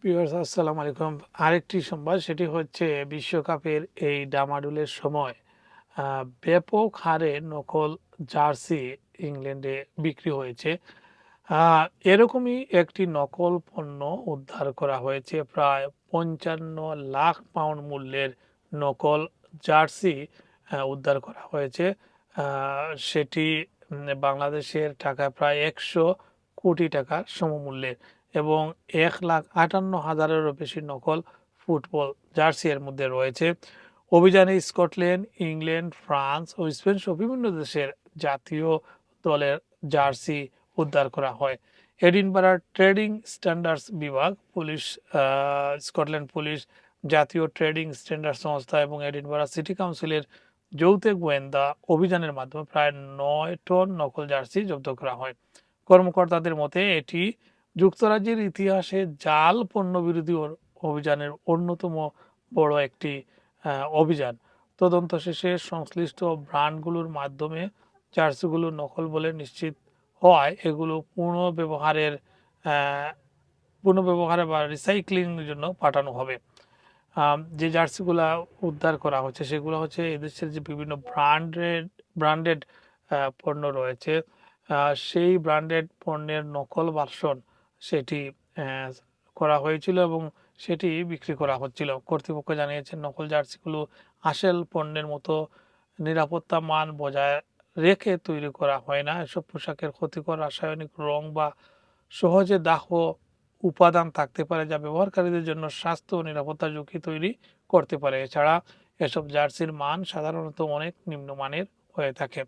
Viewers আসসালামু আলাইকুম। আরেকটি সংবাদ সেটি হচ্ছে বিশ্বকাপের এই ডামাডোলের সময় ব্যাপক হারে নকল জার্সি ইংল্যান্ডে বিক্রি হয়েছে। আ এরকমই একটি নকল পণ্য উদ্ধার করা হয়েছে। প্রায় ৫৫ লাখ পাউন্ড মূল্যের নকল জার্সি উদ্ধার করা হয়েছে। আ সেটি বাংলাদেশের টাকায় প্রায় ১০০ কোটি টাকার সমমূল্যের এবং ১,৫৮,০০০-এরও বেশি নকল ফুটবল জার্সি এর মধ্যে রয়েছে। অভিযানে স্কটল্যান্ড, ইংল্যান্ড, ফ্রান্স ও স্পেন সহ বিভিন্ন দেশের জাতীয় দলের জার্সি উদ্ধার করা হয়। এডিনবারা ট্রেডিং স্ট্যান্ডার্ডস বিভাগ, পুলিশ, স্কটল্যান্ড পুলিশ, জাতীয় ট্রেডিং স্ট্যান্ডার্ড সংস্থা এবং এডিনবারা সিটি কাউন্সিলের যৌথ গোয়েন্দা অভিযানের মাধ্যমে প্রায় ৯ টন নকল জার্সি জব্দ করা হয়। কর্মকর্তাদের মতে এটি যুক্তরাজ্যের ইতিহাসে জাল পণ্য বিরোধী অভিযানের অন্যতম বড় একটি অভিযান। তদন্ত শেষে সংশ্লিষ্ট ব্র্যান্ডগুলোর মাধ্যমে জার্সিগুলো নকল বলে নিশ্চিত হওয়ায় এগুলো পুনর্ব্যবহারে বা রিসাইক্লিংয়ের জন্য পাঠানো হবে। যে জার্সিগুলা উদ্ধার করা হচ্ছে সেগুলো হচ্ছে এদেশের যে বিভিন্ন ব্র্যান্ডেড পণ্য রয়েছে, সেই ব্র্যান্ডেড পণ্যের নকল ভার্সন সেটি করা হয়েছিল এবং সেটি বিক্রি করা হচ্ছিল। কর্তৃপক্ষ জানিয়েছেন নকল জার্সিগুলো আসল পণ্যের মতো নিরাপত্তা মান বজায় রেখে তৈরি করা হয় না। এসব পোশাকের ক্ষতিকর রাসায়নিক রং বা সহজে দাহ উপাদান থাকতে পারে যা ব্যবহারকারীদের জন্য স্বাস্থ্য ও নিরাপত্তা ঝুঁকি তৈরি করতে পারে। এছাড়া এসব জার্সির মান সাধারণত অনেক নিম্নমানের হয়ে থাকে।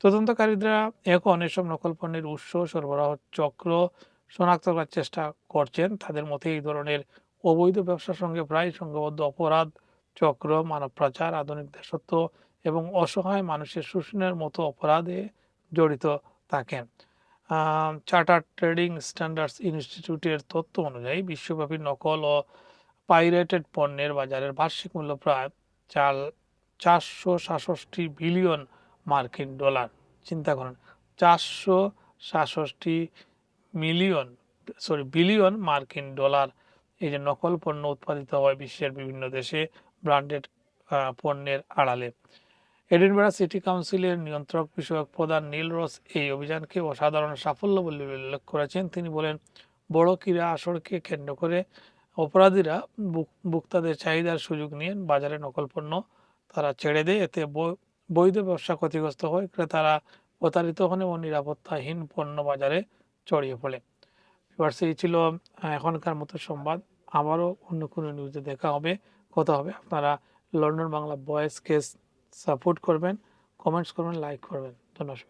তদন্তকারীরা এখন এসব নকল পণ্যের উৎস, সরবরাহ চক্র শনাক্ত করার চেষ্টা করছেন। তাদের মতে এই ধরনের অবৈধ ব্যবসার সঙ্গে প্রায় সংঘবদ্ধ অপরাধ চক্র, মানব পাচার, আধুনিক দাসত্ব এবং অসহায় মানুষের শোষণের মতো অপরাধে জড়িত থাকেন। চার্টার্ড ট্রেডিং স্ট্যান্ডার্ডস ইনস্টিটিউটের তথ্য অনুযায়ী বিশ্বব্যাপী নকল ও পাইরেটেড পণ্যের বাজারের বার্ষিক মূল্য প্রায় 466 বিলিয়ন মার্কিন ডলার। চিন্তা করেন, 466 বিলিয়ন মার্কিন ডলার এই যে নকল পণ্য উৎপাদিত হয় বিশ্বের বিভিন্ন দেশে ব্র্যান্ডেড পণ্যের আড়ালে। এডিনবরা সিটি কাউন্সিলের নিয়ন্ত্রক বিষয়ক প্রধান নীল রস এই অভিযানকে অসাধারণ সাফল্য বলে উল্লেখ করেছেন। তিনি বলেন, বড় ক্রীড়া আসরকে কেন্দ্র করে অপরাধীরা ভোক্তাদের চাহিদার সুযোগ নিয়ে বাজারে নকল পণ্য তারা ছেড়ে দেয়। এতে বৈধ ব্যবসা ক্ষতিগ্রস্ত হয়, ক্রেতারা প্রতারিত হন এবং নিরাপত্তাহীন পণ্য বাজারে ছড়িয়ে পড়ে। এই ছিল এখনকার মতো সংবাদ। আবারও অন্য কোনো নিউজে দেখা হবে, কথা হবে। আপনারা London Bangla voice case support করবেন, কমেন্টস করবেন, লাইক করবেন। ধন্যবাদ।